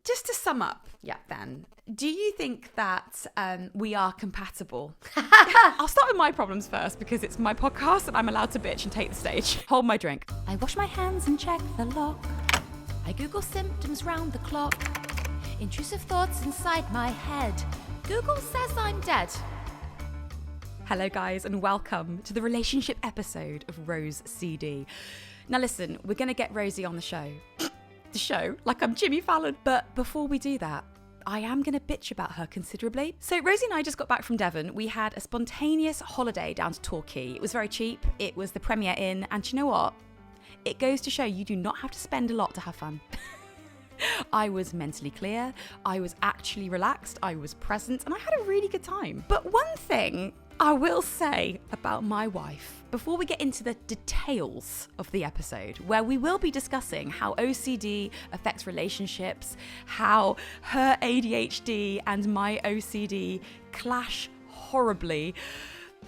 just to sum up, then, do you think that we are compatible? I'll start with my problems first because it's my podcast and I'm allowed to bitch and take the stage. Hold my drink. I wash my hands and check the lock. I Google symptoms round the clock. Intrusive thoughts inside my head. Google says I'm dead. Hello guys and welcome to the relationship episode of RoseCD. Now listen, we're going to get Rosie on the show. Like I'm Jimmy Fallon. But before we do that, I am going to bitch about her considerably. So Rosie and I just got back from Devon. We had a spontaneous holiday down to Torquay. It was very cheap. It was the Premier Inn. And you know what? It goes to show you do not have to spend a lot to have fun. I was mentally clear. I was actually relaxed. I was present. And I had a really good time. But one thing I will say about my wife, before we get into the details of the episode, where we will be discussing how OCD affects relationships, how her ADHD and my OCD clash horribly.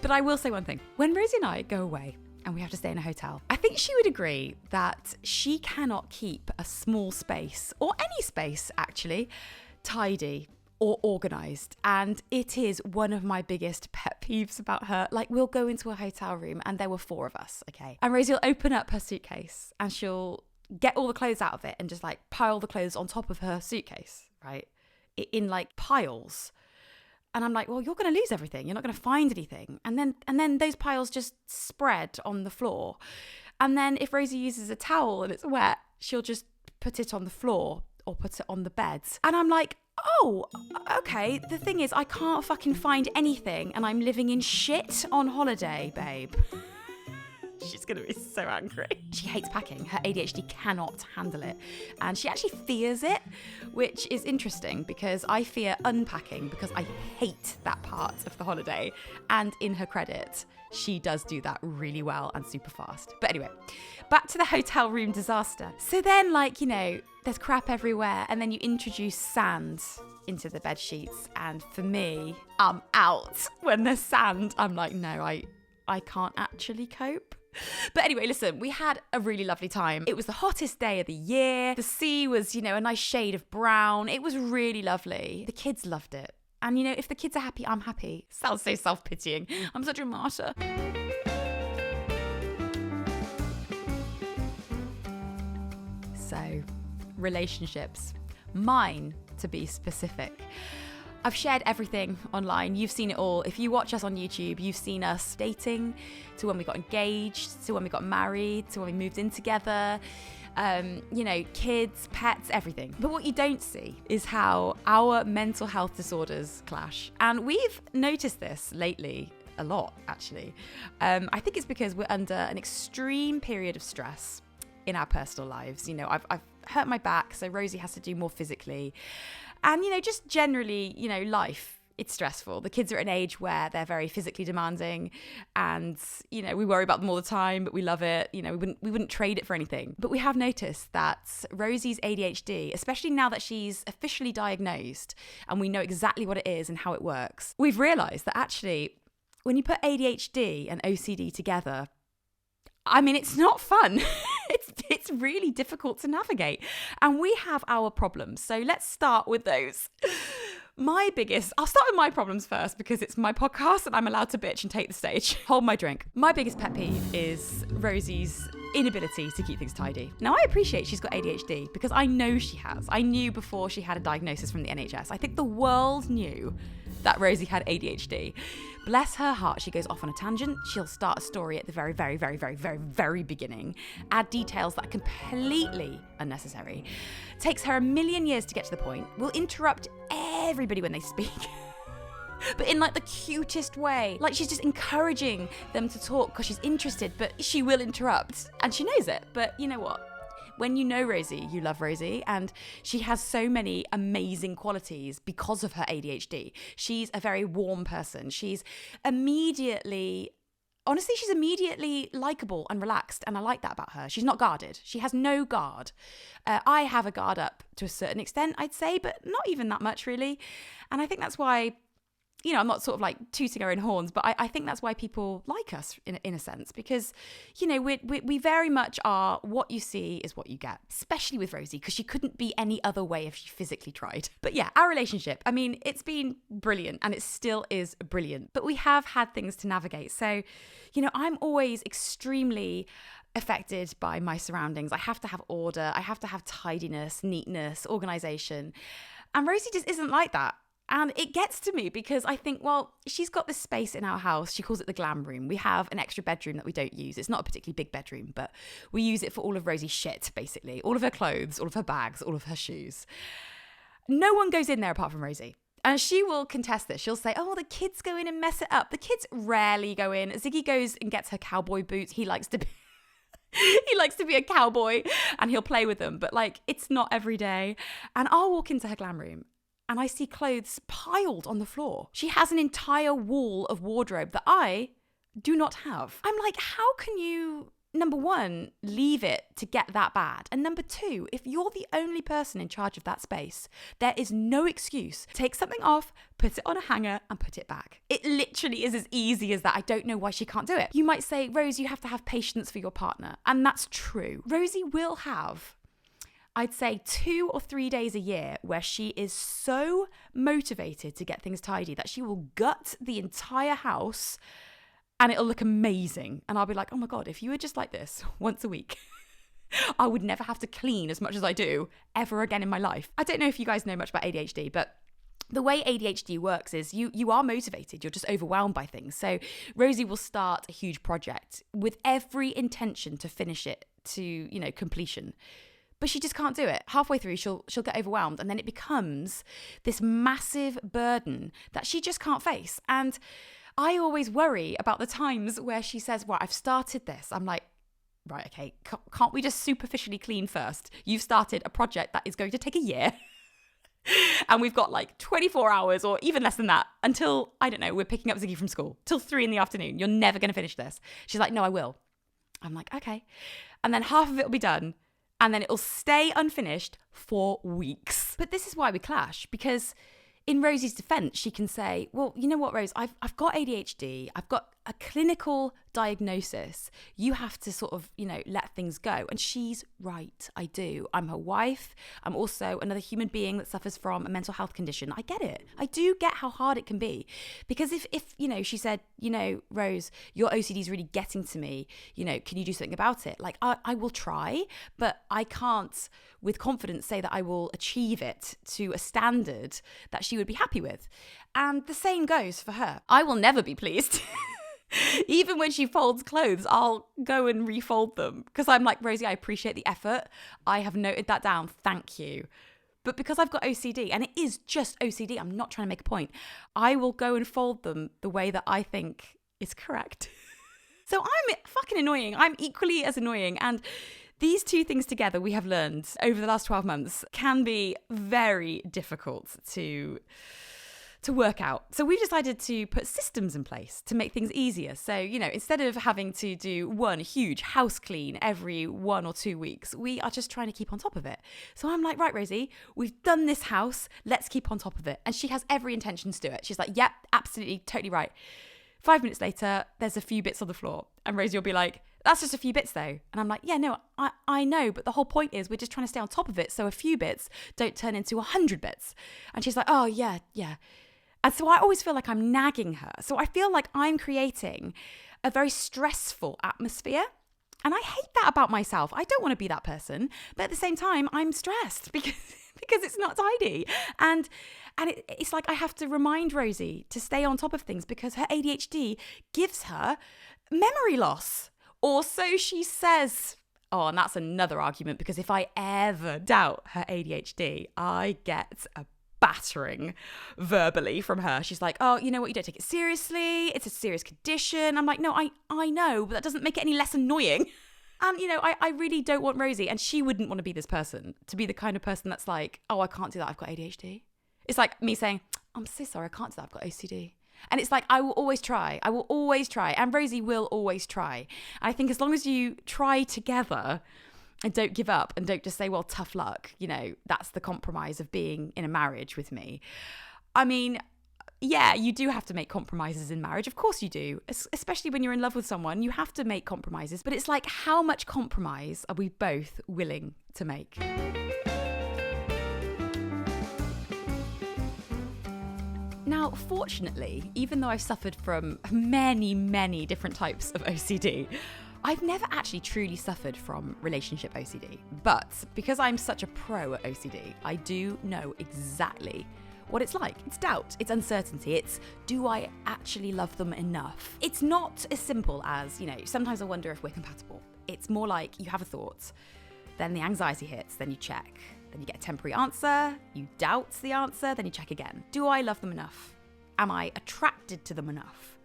But I will say one thing. When Rosie and I go away and we have to stay in a hotel, I think she would agree that she cannot keep a small space, or any space actually, tidy or organised. And it is one of my biggest pet peeves about her. Like, we'll go into a hotel room and there were 4 of us, okay? And Rosie will open up her suitcase and she'll get all the clothes out of it and just like pile the clothes on top of her suitcase, right? In like piles. And I'm like, well, you're going to lose everything. You're not going to find anything. And then those piles just spread on the floor. And then if Rosie uses a towel and it's wet, she'll just put it on the floor or put it on the bed. And I'm like, oh, okay. The thing is, I can't fucking find anything and I'm living in shit on holiday, babe. She's going to be so angry. She hates packing. Her ADHD cannot handle it. And she actually fears it, which is interesting because I fear unpacking because I hate that part of the holiday. And in her credit, she does do that really well and super fast. But anyway, back to the hotel room disaster. So then, like, you know, there's crap everywhere and then you introduce sand into the bed sheets. And for me, I'm out. When there's sand, I'm like, no, I can't actually cope. But anyway, listen, we had a really lovely time. It was the hottest day of the year. The sea was, you know, a nice shade of brown. It was really lovely. The kids loved it. And, you know, if the kids are happy, I'm happy. Sounds so self-pitying. I'm such a martyr. So, relationships. Mine, to be specific. I've shared everything online. You've seen it all. If you watch us on YouTube, you've seen us dating, to when we got engaged, to when we got married, to when we moved in together, you know, kids, pets, everything. But what you don't see is how our mental health disorders clash. And we've noticed this lately a lot, actually. I think it's because we're under an extreme period of stress in our personal lives. You know, I've hurt my back, so Rosie has to do more physically. And, you know, just generally, you know, life, it's stressful. The kids are at an age where they're very physically demanding and, you know, we worry about them all the time, but we love it. You know, we wouldn't trade it for anything. But we have noticed that Rosie's ADHD, especially now that she's officially diagnosed and we know exactly what it is and how it works, we've realised that actually when you put ADHD and OCD together, I mean, it's not fun. It's really difficult to navigate. And we have our problems. So let's start with those. I'll start with my problems first because it's my podcast and I'm allowed to bitch and take the stage. Hold my drink. My biggest pet peeve is Rosie's inability to keep things tidy. Now, I appreciate she's got ADHD because I know she has. I knew before she had a diagnosis from the NHS. I think the world knew that Rosie had ADHD. Bless her heart, she goes off on a tangent. She'll start a story at the very, very, very, very, very, very beginning, add details that are completely unnecessary. Takes her a million years to get to the point. Will interrupt everybody when they speak. But in like the cutest way. Like she's just encouraging them to talk because she's interested, but she will interrupt. And she knows it. But you know what? When you know Rosie, you love Rosie, and she has so many amazing qualities because of her ADHD. She's a very warm person. She's immediately likable and relaxed, and I like that about her. She's not guarded. She has no guard. I have a guard up to a certain extent, I'd say, but not even that much, really. And I think that's why I'm not sort of like tooting our own horns, but I think that's why people like us in a sense, because, we very much are what you see is what you get, especially with Rosie, because she couldn't be any other way if she physically tried. But yeah, our relationship, I mean, it's been brilliant and it still is brilliant, but we have had things to navigate. So, I'm always extremely affected by my surroundings. I have to have order. I have to have tidiness, neatness, organization. And Rosie just isn't like that. And it gets to me because I think, well, she's got this space in our house. She calls it the glam room. We have an extra bedroom that we don't use. It's not a particularly big bedroom, but we use it for all of Rosie's shit, basically. All of her clothes, all of her bags, all of her shoes. No one goes in there apart from Rosie. And she will contest this. She'll say, oh, the kids go in and mess it up. The kids rarely go in. Ziggy goes and gets her cowboy boots. He likes to be... he likes to be a cowboy and he'll play with them. But like, it's not every day. And I'll walk into her glam room and I see clothes piled on the floor. She has an entire wall of wardrobe that I do not have. I'm like, how can you, number one, leave it to get that bad? And number two, if you're the only person in charge of that space, there is no excuse. Take something off, put it on a hanger and put it back. It literally is as easy as that. I don't know why she can't do it. You might say, Rose, you have to have patience for your partner. And that's true. Rosie will have, I'd say 2 or 3 days a year where she is so motivated to get things tidy that she will gut the entire house and it'll look amazing. And I'll be like, oh my God, if you were just like this once a week, I would never have to clean as much as I do ever again in my life. I don't know if you guys know much about ADHD, but the way ADHD works is you are motivated, you're just overwhelmed by things. So Rosie will start a huge project with every intention to finish it to, completion. But she just can't do it. Halfway through, she'll get overwhelmed and then it becomes this massive burden that she just can't face. And I always worry about the times where she says, well, I've started this. I'm like, right, okay, can't we just superficially clean first? You've started a project that is going to take a year. And we've got like 24 hours or even less than that until, I don't know, we're picking up Ziggy from school till 3 p.m. You're never going to finish this. She's like, no, I will. I'm like, okay. And then half of it will be done. And then it'll stay unfinished for weeks. But this is why we clash, because in Rosie's defense, she can say, well, you know what, Rose, I've got ADHD. I've got a clinical diagnosis. You have to sort of, let things go. And she's right. I do. I'm her wife. I'm also another human being that suffers from a mental health condition. I get it. I do get how hard it can be. Because if she said, Rose, your OCD is really getting to me, can you do something about it? Like, I will try, but I can't with confidence say that I will achieve it to a standard that she would be happy with. And the same goes for her. I will never be pleased. Even when she folds clothes, I'll go and refold them because I'm like, Rosie, I appreciate the effort. I have noted that down. Thank you. But because I've got OCD, and it is just OCD, I'm not trying to make a point, I will go and fold them the way that I think is correct. So I'm fucking annoying. I'm equally as annoying. And these two things together, we have learned over the last 12 months, can be very difficult to work out. So we decided to put systems in place to make things easier. So, instead of having to do one huge house clean every 1 or 2 weeks, we are just trying to keep on top of it. So I'm like, right, Rosie, we've done this house. Let's keep on top of it. And she has every intention to do it. She's like, yep, absolutely, totally right. 5 minutes later, there's a few bits on the floor. And Rosie will be like, that's just a few bits though. And I'm like, yeah, no, I know. But the whole point is we're just trying to stay on top of it. So a few bits don't turn into 100 bits. And she's like, oh, yeah. And so I always feel like I'm nagging her. So I feel like I'm creating a very stressful atmosphere. And I hate that about myself. I don't want to be that person. But at the same time, I'm stressed because it's not tidy. And it's like I have to remind Rosie to stay on top of things because her ADHD gives her memory loss. Or so she says. Oh, and that's another argument because if I ever doubt her ADHD, I get a battering verbally from her. She's like, oh, you know what? You don't take it seriously. It's a serious condition. I'm like, no, I know, but that doesn't make it any less annoying. And, I really don't want Rosie, and she wouldn't want to be this person, to be the kind of person that's like, oh, I can't do that. I've got ADHD. It's like me saying, I'm so sorry. I can't do that. I've got OCD. And it's like, I will always try. And Rosie will always try. And I think as long as you try together and don't give up and don't just say, well, tough luck, that's the compromise of being in a marriage with me. I mean, yeah, you do have to make compromises in marriage. Of course you do. Especially when you're in love with someone, you have to make compromises. But it's like, how much compromise are we both willing to make? Now, fortunately, even though I've suffered from many, many different types of OCD, I've never actually truly suffered from relationship OCD. But because I'm such a pro at OCD, I do know exactly what it's like. It's doubt, it's uncertainty, it's, do I actually love them enough? It's not as simple as, sometimes I wonder if we're compatible. It's more like you have a thought, then the anxiety hits, then you check. Then you get a temporary answer, you doubt the answer, then you check again. Do I love them enough? Am I attracted to them enough?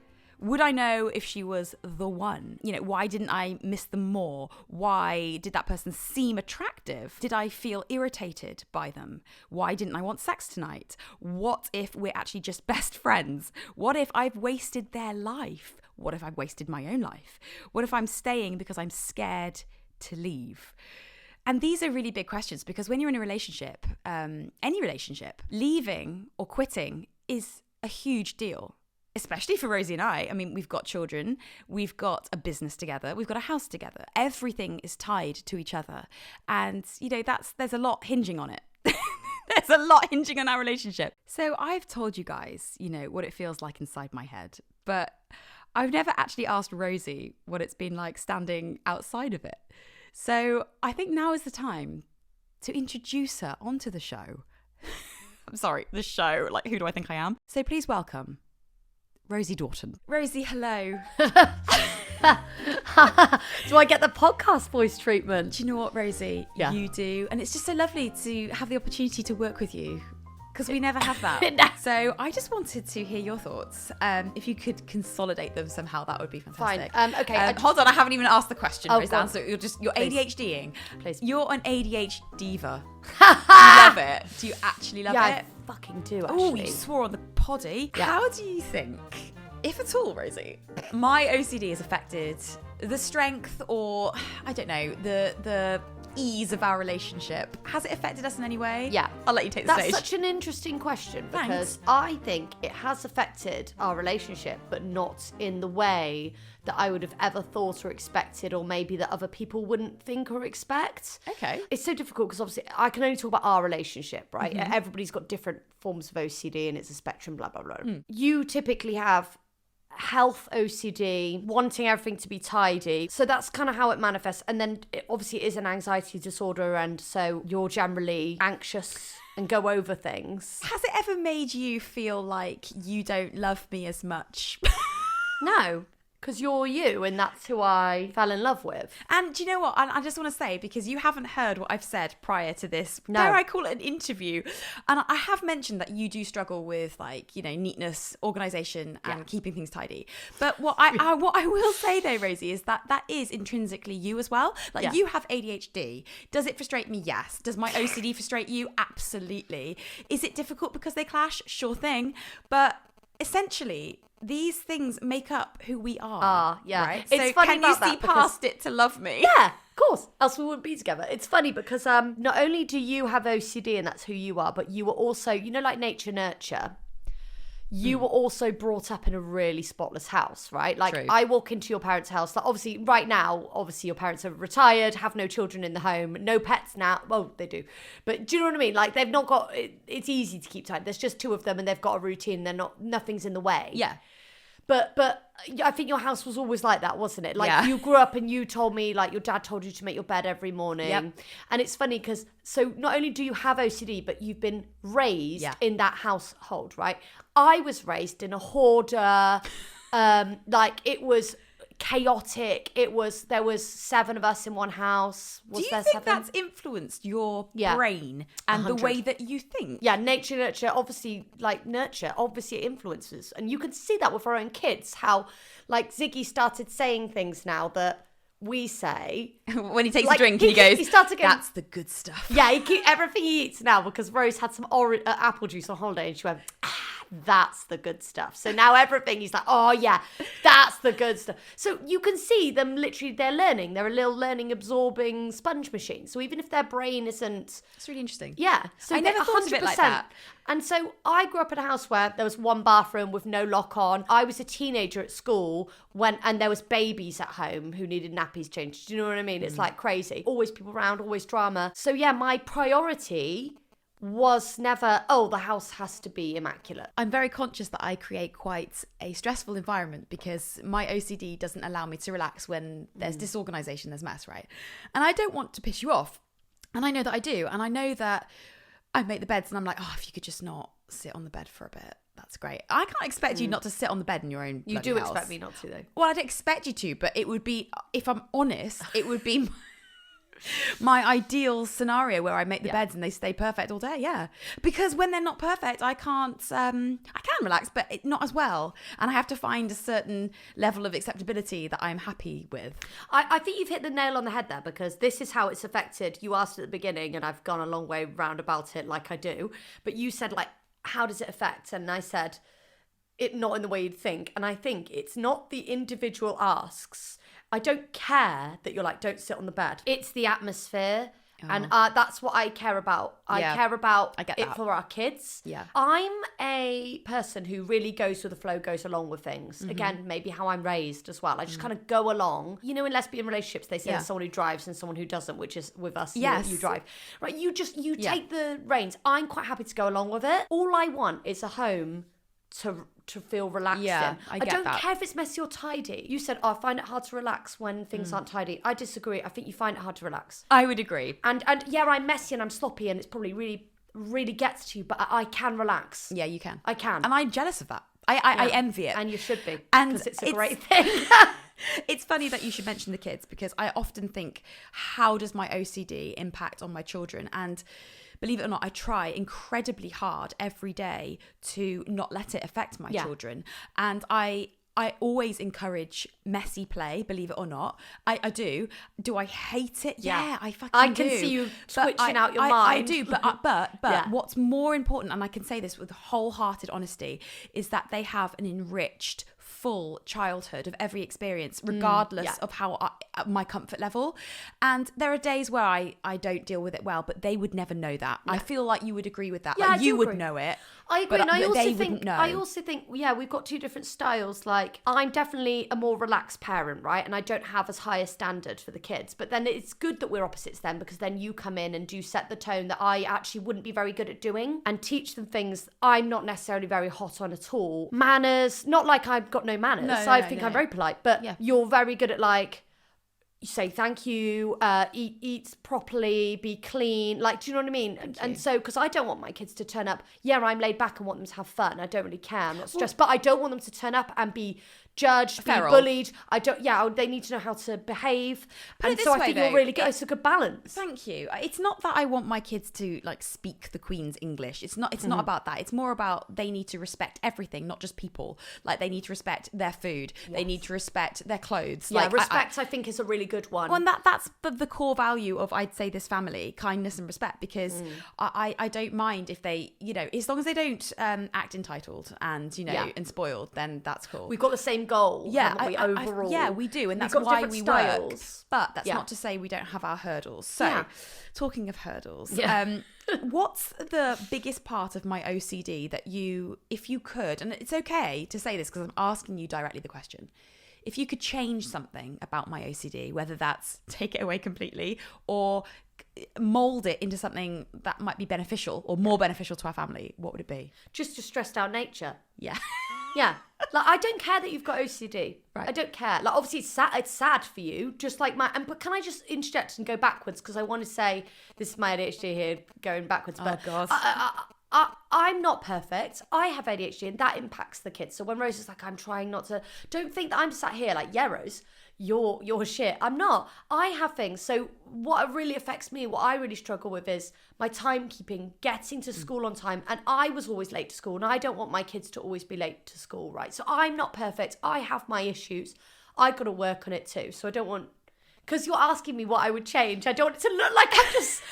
Would I know if she was the one? Why didn't I miss them more? Why did that person seem attractive? Did I feel irritated by them? Why didn't I want sex tonight? What if we're actually just best friends? What if I've wasted their life? What if I've wasted my own life? What if I'm staying because I'm scared to leave? And these are really big questions because when you're in a relationship, any relationship, leaving or quitting is a huge deal, especially for Rosie and I. I mean, we've got children, we've got a business together, we've got a house together. Everything is tied to each other. And, there's a lot hinging on it. There's a lot hinging on our relationship. So I've told you guys, what it feels like inside my head, but I've never actually asked Rosie what it's been like standing outside of it. So I think now is the time to introduce her onto the show. I'm sorry, the show. Like, who do I think I am? So please welcome Rosie Doughton. Rosie, hello. Do I get the podcast voice treatment? Do you know what, Rosie? Yeah. You do. And it's just so lovely to have the opportunity to work with you. Because we never have that. So I just wanted to hear your thoughts. If you could consolidate them somehow, that would be fantastic. Fine. Okay. Hold on, I haven't even asked the question, Roseanne. So you're Please. ADHDing. Please. You're an ADHD diva. Do you love it? Do you actually love it? I fucking do, actually. Oh, you swore on the poddy. Yeah. How do you think, if at all, Rosie, my OCD has affected the strength or, I don't know, the ease of our relationship? Has it affected us in any way? Yeah. I'll let you take the stage. That's such an interesting question because Thanks. I think it has affected our relationship, but not in the way that I would have ever thought or expected, or maybe that other people wouldn't think or expect. Okay. It's so difficult because obviously I can only talk about our relationship, right? Mm-hmm. Everybody's got different forms of OCD and it's a spectrum, blah, blah, blah. You typically have health OCD, wanting everything to be tidy. So that's kind of how it manifests. And then it obviously is an anxiety disorder. And so you're generally anxious and go over things. Has it ever made you feel like you don't love me as much? No. Because you're you, and that's who I fell in love with. And do you know what? I just want to say, because you haven't heard what I've said prior to this, No. dare I call it an interview? And I have mentioned that you do struggle with, neatness, organisation, and keeping things tidy. But what I will say though, Rosie, is that is intrinsically you as well. You have ADHD. Does it frustrate me? Yes. Does my OCD frustrate you? Absolutely. Is it difficult because they clash? Sure thing. But essentially, these things make up who we are. Yeah. Right? It's so funny can you about see that because- past it to love me? Yeah, of course. Else we wouldn't be together. It's funny because not only do you have OCD and that's who you are, but you were also, like nature nurture. You were also brought up in a really spotless house, right? Like True. I walk into your parents' house. Like obviously, right now, your parents are retired, have no children in the home, no pets now. Well, they do, but do you know what I mean? Like they've not got. It's easy to keep tight. There's just two of them, and they've got a routine. Nothing's in the way. Yeah. But I think your house was always like that, wasn't it? Like you grew up and you told me, like your dad told you to make your bed every morning. Yep. And it's funny because so not only do you have OCD, but you've been raised in that household, right? I was raised in a hoarder, it was chaotic. There was 7 of us in one house. Do you think that's influenced your brain and 100. the way that you think? Yeah, nature, nurture, obviously, nurture, obviously it influences. And you can see that with our own kids, how, Ziggy started saying things now that we say. When he takes a drink, he goes, he started going, that's the good stuff. Yeah, everything he eats now, because Rose had some apple juice on holiday, and she went, that's the good stuff. So now everything, he's like, oh yeah, that's the good stuff. So you can see them literally, they're learning. They're a little learning absorbing sponge machine. So even if their brain isn't... It's really interesting. Yeah. So I never thought of it like that. And so I grew up in a house where there was one bathroom with no lock on. I was a teenager at school and there was babies at home who needed nappies changed. Do you know what I mean? It's like crazy. Always people around, always drama. So yeah, my priority was never, oh, the house has to be immaculate. I'm very conscious that I create quite a stressful environment because my OCD doesn't allow me to relax when there's disorganization, there's mess, right? And I don't want to piss you off. And I know that I do. And I know that I make the beds and I'm like, oh, if you could just not sit on the bed for a bit, that's great. I can't expect you not to sit on the bed in your own You do house. expect me not to, though. Well, I'd expect you to, but it would be, if I'm honest, it would be my ideal scenario where I make the beds and they stay perfect all day. Yeah, because when they're not perfect, I can't. I can relax, but not as well, and I have to find a certain level of acceptability that I'm happy with. I think you've hit the nail on the head there, because this is how it's affected. You asked at the beginning, and I've gone a long way round about it, like I do. But you said, like, how does it affect? And I said, it not in the way you'd think. And I think it's not the individual asks. I don't care that you're like, don't sit on the bed. It's the atmosphere. And that's what I care about. I care about it for our kids. Yeah. I'm a person who really goes with the flow, goes along with things. Again, maybe how I'm raised as well. I just kind of go along. You know, in lesbian relationships, they say there's someone who drives and someone who doesn't, which is with us. Yes. You drive. Right. You take the reins. I'm quite happy to go along with it. All I want is a home to feel relaxed in. I don't care if it's messy or tidy. You said, I find it hard to relax when things aren't tidy. I disagree. I think you find it hard to relax. I would agree. And yeah, I'm messy and I'm sloppy and it's probably really, really gets to you, but I can relax. Yeah, you can. I can. And I'm jealous of that. I envy it. And you should be. And because it's a great thing. It's funny that you should mention the kids, because I often think, how does my OCD impact on my children? And believe it or not, I try incredibly hard every day to not let it affect my children. And I always encourage messy play, believe it or not. I do. Do I hate it? Yeah, I fucking do. I can see you switching out your mind. I do, but what's more important, and I can say this with wholehearted honesty, is that they have an enriched, full childhood of every experience, regardless of how my comfort level. And there are days where I don't deal with it well, but they would never know that. I feel like you would agree with that. Yeah, like, you would agree. know it. I agree, and I also think, yeah, we've got two different styles. Like, I'm definitely a more relaxed parent, right? And I don't have as high a standard for the kids. But then it's good that we're opposites then, because then you come in and do set the tone that I actually wouldn't be very good at doing, and teach them things I'm not necessarily very hot on at all. Manners, not like I've got no manners. I think I'm very polite, but you're very good at, like, you say thank you, eat properly, be clean. Like, do you know what I mean? And so, because I don't want my kids to turn up, I'm laid back and want them to have fun. I don't really care. I'm not stressed. But I don't want them to turn up and be judged, be bullied. They need to know how to behave. And so I think you're really good. It's a good balance. Thank you. It's not that I want my kids to, like, speak the Queen's English. It's not about that. It's more about they need to respect everything, not just people. Like, they need to respect their food. Yes. They need to respect their clothes. Yeah, like, respect I think is a really good one. Well, and that's the core value of, I'd say, this family, kindness and respect, because I don't mind if they, as long as they don't act entitled and, and spoiled, then that's cool. We've got the same goal, overall. We do, and that's why we work. But that's not to say we don't have our hurdles. So, talking of hurdles, what's the biggest part of my OCD that you, if you could, and it's okay to say this because I'm asking you directly the question, if you could change something about my OCD, whether that's take it away completely or mold it into something that might be beneficial or more beneficial to our family, what would it be? Just a stressed out nature. Yeah. Yeah. Like, I don't care that you've got OCD. Right. I don't care. Like, obviously it's sad for you, just like but can I just interject and go backwards? Because I want to say, this is my ADHD here, going backwards. But God. I'm not perfect. I have ADHD and that impacts the kids. So when Rose is like, I'm trying not to, don't think that I'm sat here like, yeah, Rose, you're shit. I'm not. I have things. So what really affects me, what I really struggle with is my timekeeping, getting to school on time. And I was always late to school, and I don't want my kids to always be late to school, right? So I'm not perfect. I have my issues. I got to work on it too. So I don't want Because you're asking me what I would change. I don't want it to look like I'm just,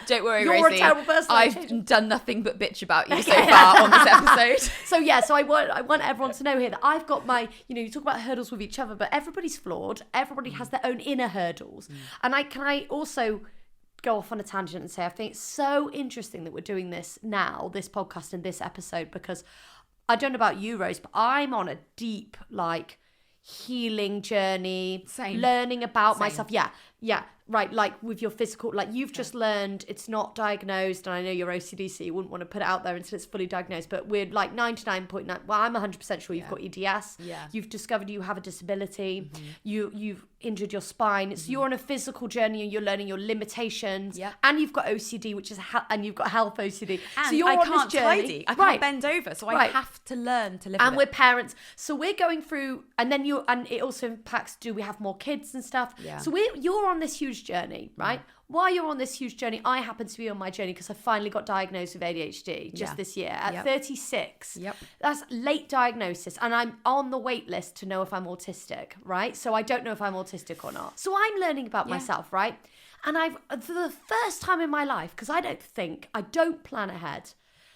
Don't worry, you're Rosie. a terrible person. I've done nothing but bitch about you so far on this episode. So I want everyone to know here that I've got my, you talk about hurdles with each other, but everybody's flawed. Everybody has their own inner hurdles. And I also go off on a tangent and say, I think it's so interesting that we're doing this now, this podcast and this episode, because I don't know about you, Rose, but I'm on a deep, healing journey. Same. Learning about myself. Yeah, right. Like with your physical, you've just learned it's not diagnosed, and I know you're OCD, so you wouldn't want to put it out there until it's fully diagnosed, but we're 99.9, well, I'm 100% sure you've got EDS. Yeah. You've discovered you have a disability. You've injured your spine. So you're on a physical journey and you're learning your limitations. Yeah. And you've got OCD, which is, and you've got health OCD. And so you're I on can't this journey. tidy. I can't bend over, so I have to learn to live and with we're parents, so we're going through, and then and it also impacts, do we have more kids and stuff? Yeah. So you're on this huge journey, right? While you're on this huge journey, I happen to be on my journey because I finally got diagnosed with ADHD just this year at 36. Yep. That's late diagnosis, and I'm on the wait list to know if I'm autistic, right? So I don't know if I'm autistic or not. So I'm learning about myself, right? And for the first time in my life, because I don't plan ahead.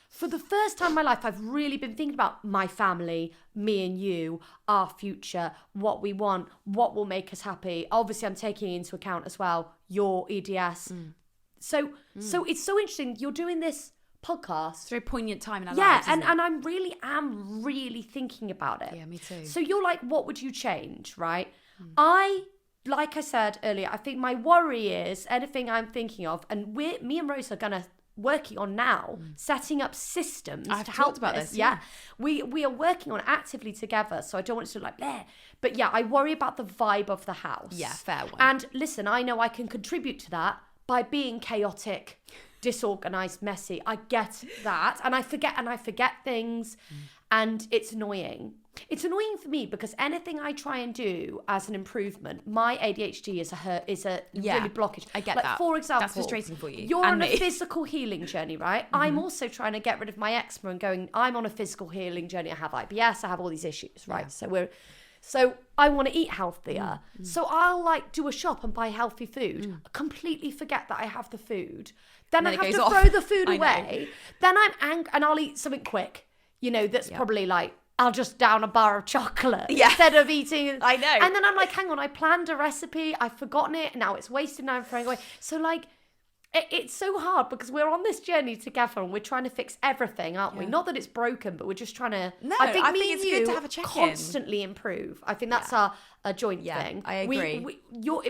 For the first time in my life, I've really been thinking about my family, me and you, our future, what we want, what will make us happy. Obviously, I'm taking into account as well your EDS. So it's so interesting. You're doing this podcast. It's a very poignant time in our lives, isn't it? And I'm really thinking about it. Yeah, me too. So you're like, what would you change, right? Like I said earlier, I think my worry is anything I'm thinking of, and me and Rose are working on now, setting up systems to help about this. Yeah. We are working on it actively together, so I don't want it to look like bleh. But yeah, I worry about the vibe of the house. Yeah, fair one. And listen, I know I can contribute to that by being chaotic, disorganized, messy. I get that. And I forget things, and it's annoying. It's annoying for me because anything I try and do as an improvement, my ADHD is a really blockage. I get that. For example, that's frustrating for you. You're and on me. a physical healing journey, right? I'm also trying to get rid of my eczema and going, I'm on a physical healing journey. I have IBS, I have all these issues, right? Yeah. So I want to eat healthier. So I'll do a shop and buy healthy food, completely forget that I have the food. Then I have to throw the food away. Then I'm angry and I'll eat something quick, that's probably I'll just down a bar of chocolate instead of eating. I know. And then I'm like, hang on, I planned a recipe, I've forgotten it, now it's wasted, now I'm throwing away. So it's so hard because we're on this journey together and we're trying to fix everything, aren't we? Not that it's broken, but we're just trying to. No, I think it's good to have a check-in. Constantly improve. I think that's a joint thing. I agree.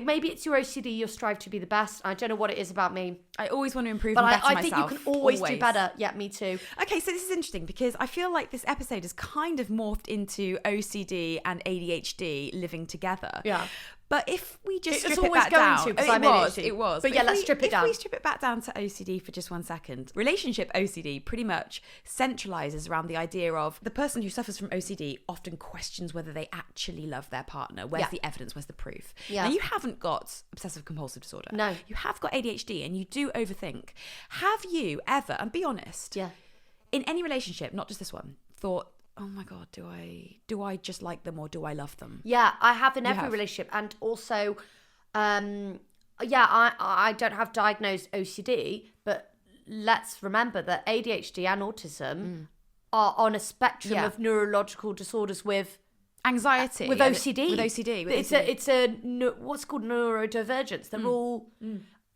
Maybe it's your OCD. You strive to be the best. I don't know what it is about me. I always want to improve but and better I think myself. you can always do better. Yeah, me too. Okay, so this is interesting because I feel like this episode has kind of morphed into OCD and ADHD living together. Yeah. But if we just strip it's it back down, it was. But yeah, let's strip it down. If we strip it back down to OCD for just 1 second, relationship OCD pretty much centralizes around the idea of the person who suffers from OCD often questions whether they actually love their partner. Where's the evidence? Where's the proof? Yeah. Now, you haven't got obsessive compulsive disorder. No. You have got ADHD and you do overthink. Have you ever, and be honest, in any relationship, not just this one, thought, oh my God, do I just like them or do I love them? Yeah, I have in every relationship. And also, I don't have diagnosed OCD, but let's remember that ADHD and autism are on a spectrum of neurological disorders with anxiety. With OCD. It's a what's called neurodivergence. They're all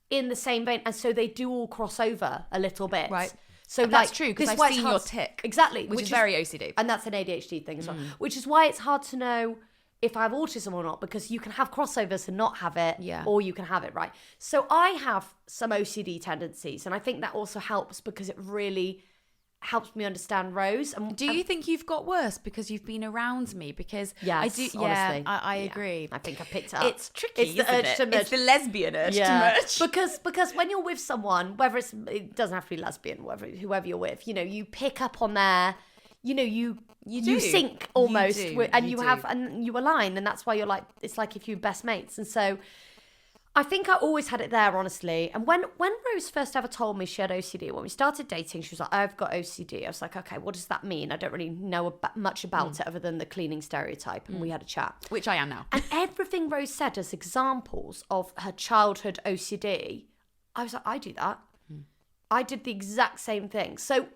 in the same vein. And so they do all cross over a little bit. Right. So that's true because I've seen your tick. Exactly. Which is very OCD. And that's an ADHD thing as well. Which is why it's hard to know if I have autism or not, because you can have crossovers and not have it, or you can have it, right? So I have some OCD tendencies, and I think that also helps because it really helps me understand Rose. And do you think you've got worse because you've been around me? Because yes, I do. Honestly, I agree. I think I picked it up. It's tricky. It's the urge to merge. It's the lesbian urge to merge. Because when you're with someone, it doesn't have to be lesbian, whoever you're with, you pick up on their, you sync almost, and you align, and that's why you're like, it's like if you're best mates. And so I think I always had it there, honestly. And when Rose first ever told me she had OCD, when we started dating, she was like, I've got OCD. I was like, okay, what does that mean? I don't really know much about it other than the cleaning stereotype. And we had a chat. Which I am now. And everything Rose said as examples of her childhood OCD, I was like, I do that. I did the exact same thing. So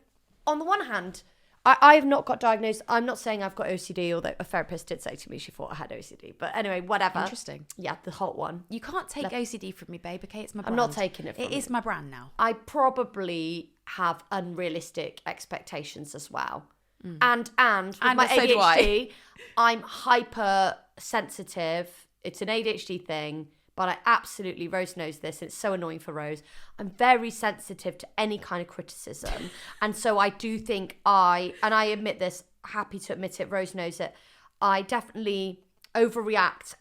on the one hand, I have not got diagnosed. I'm not saying I've got OCD, although a therapist did say to me she thought I had OCD. But anyway, whatever. Interesting. Yeah, the hot one. You can't take OCD from me, babe. Okay, it's my brand. I'm not taking it from you. It is my brand now. I probably have unrealistic expectations as well. And with my so do ADHD, I'm hypersensitive. It's an ADHD thing. But I absolutely, Rose knows this, and it's so annoying for Rose. I'm very sensitive to any kind of criticism. And so I do think and I admit this, happy to admit it, Rose knows it, I definitely overreact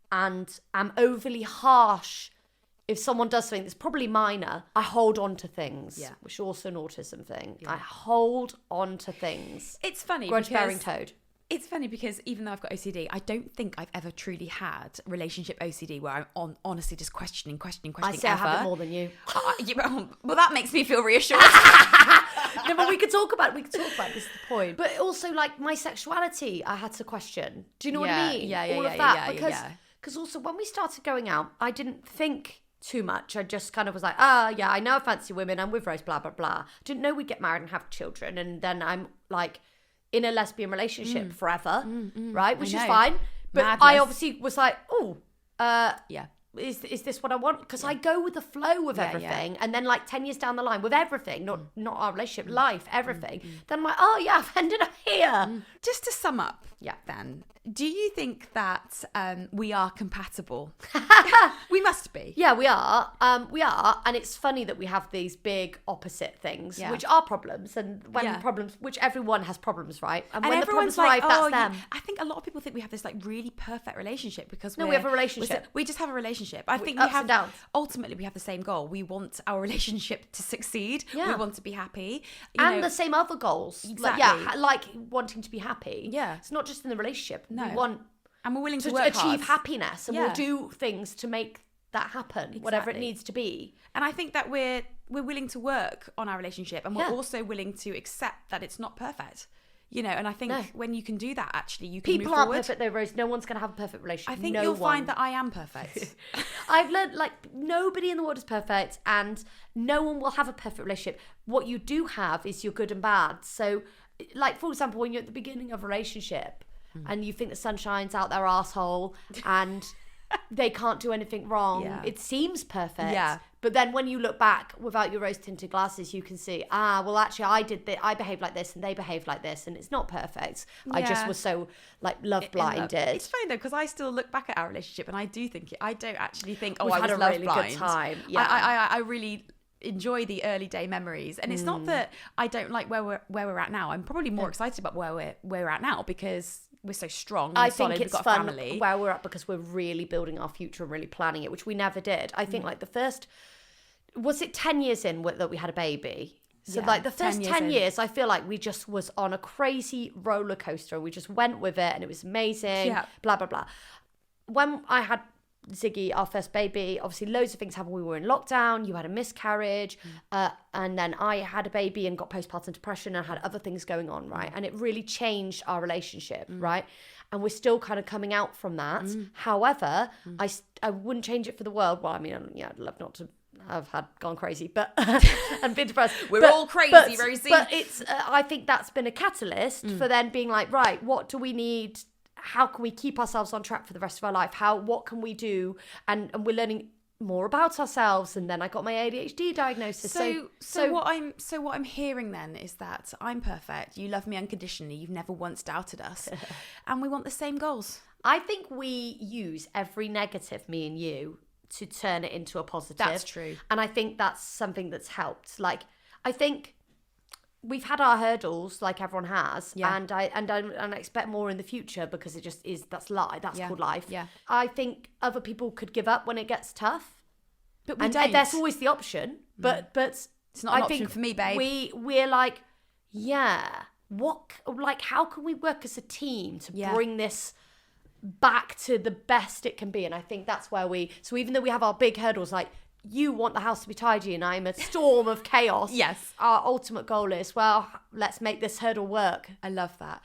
and am overly harsh. If someone does something that's probably minor, I hold on to things, which is also an autism thing. Yeah. I hold on to things. It's funny Grudge-bearing toad. It's funny because even though I've got OCD, I don't think I've ever truly had relationship OCD where I'm honestly just questioning I say ever. I have it more than you. Well, that makes me feel reassured. No, but we could talk about it. This is the point. But also, like, my sexuality, I had to question. Do you know what I mean? All of that. Because also, when we started going out, I didn't think too much. I just kind of was like, yeah, I know I fancy women. I'm with Rose, blah, blah, blah. Didn't know we'd get married and have children. And then I'm, like, in a lesbian relationship forever, right? Which is fine. But Madness. I obviously was like, is this what I want? Because I go with the flow of everything. And then like 10 years down the line with everything, not our relationship, life, everything. Then I'm like, I've ended up here. Just to sum up, then, do you think that we are compatible? We must be. Yeah, we are. And it's funny that we have these big opposite things, which are problems. And when problems, which everyone has problems, right? And when the problems arrive, that's them. I think a lot of people think we have this like really perfect relationship because we have a relationship. We just have a relationship. I think ups and downs. Ultimately, we have the same goal. We want our relationship to succeed. Yeah. We want to be happy. And the same other goals. Exactly. Like wanting to be happy. Yeah. It's not just in the relationship. No. We want... And we're willing to work achieve happiness, and we'll do things to make that happen, whatever it needs to be. And I think that we're willing to work on our relationship, and we're also willing to accept that it's not perfect. And I think when you can do that, actually, you can move forward. People aren't perfect though, Rose. No one's going to have a perfect relationship. I think you'll find that I am perfect. I've learned, like, nobody in the world is perfect, and no one will have a perfect relationship. What you do have is your good and bad. So, like, for example, when you're at the beginning of a relationship, and you think the sun shines out their asshole and they can't do anything wrong. Yeah. It seems perfect. Yeah. But then when you look back without your rose-tinted glasses, you can see, well, actually, I behaved like this and they behaved like this, and it's not perfect. Yeah. I just was so, like, love blinded. It's funny, though, because I still look back at our relationship and I do think I don't actually think, I was had a love really blind. Good time. Yeah. I really enjoy the early day memories, and it's not that I don't like where we're at now. I'm probably more excited about where we're at now because we're so strong. I think it's fun where we're at because we're really building our future and really planning it, which we never did. I think like the first, was it 10 years in that we had a baby? So like the first 10 years, I feel like we just was on a crazy roller coaster. We just went with it and it was amazing, blah, blah, blah. When I had Ziggy, our first baby, obviously loads of things happened. We were in lockdown, you had a miscarriage, and then I had a baby and got postpartum depression and had other things going on, right? And it really changed our relationship, right? And we're still kind of coming out from that. However, I wouldn't change it for the world. Well, I mean, I'd love not to have gone crazy, but and been depressed. We're all crazy, Rosie. But it's I think that's been a catalyst for then being like, right, what do we need? How can we keep ourselves on track for the rest of our life? What can we do? And we're learning more about ourselves. And then I got my ADHD diagnosis. So what I'm hearing then is that I'm perfect. You love me unconditionally. You've never once doubted us, and we want the same goals. I think we use every negative, me and you, to turn it into a positive. That's true. And I think that's something that's helped. Like, I think we've had our hurdles, like everyone has, and I expect more in the future because it just is. That's called life. Yeah. I think other people could give up when it gets tough, but we don't. That's always the option. But it's not an option for me, babe. We're like, how can we work as a team to bring this back to the best it can be. And I think that's where so even though we have our big hurdles, like, you want the house to be tidy and I'm a storm of chaos. Yes. Our ultimate goal is, well, let's make this hurdle work. I love that.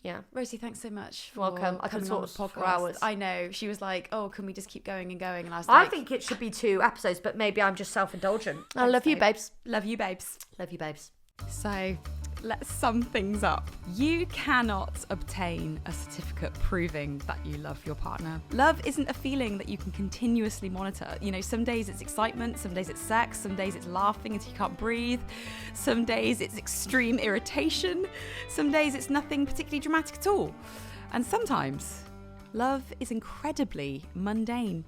Yeah. Rosie, thanks so much for welcome. I could coming on the talk podcast. for hours. I know. She was like, oh, can we just keep going and going? And I was like, I think it should be 2 episodes, but maybe I'm just self-indulgent. I Thanks, love you, babe. babes. Love you, babes. Love you, babes. So let's sum things up. You cannot obtain a certificate proving that you love your partner. Love isn't a feeling that you can continuously monitor. You know, some days it's excitement, some days it's sex, some days it's laughing until you can't breathe, some days it's extreme irritation, some days it's nothing particularly dramatic at all. And sometimes love is incredibly mundane.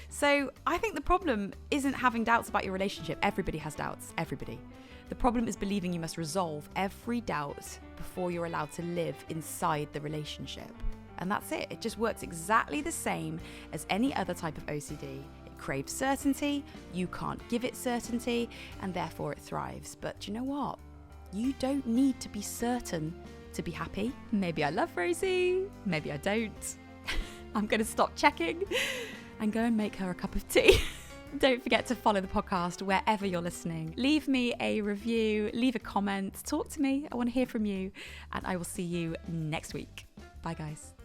So I think the problem isn't having doubts about your relationship. Everybody has doubts, everybody. The problem is believing you must resolve every doubt before you're allowed to live inside the relationship. And that's it. It just works exactly the same as any other type of OCD. It craves certainty, you can't give it certainty, and therefore it thrives. But do you know what? You don't need to be certain to be happy. Maybe I love Rosie, maybe I don't. I'm going to stop checking and go and make her a cup of tea. Don't forget to follow the podcast wherever you're listening. Leave me a review, leave a comment, talk to me. I want to hear from you, and I will see you next week. Bye, guys.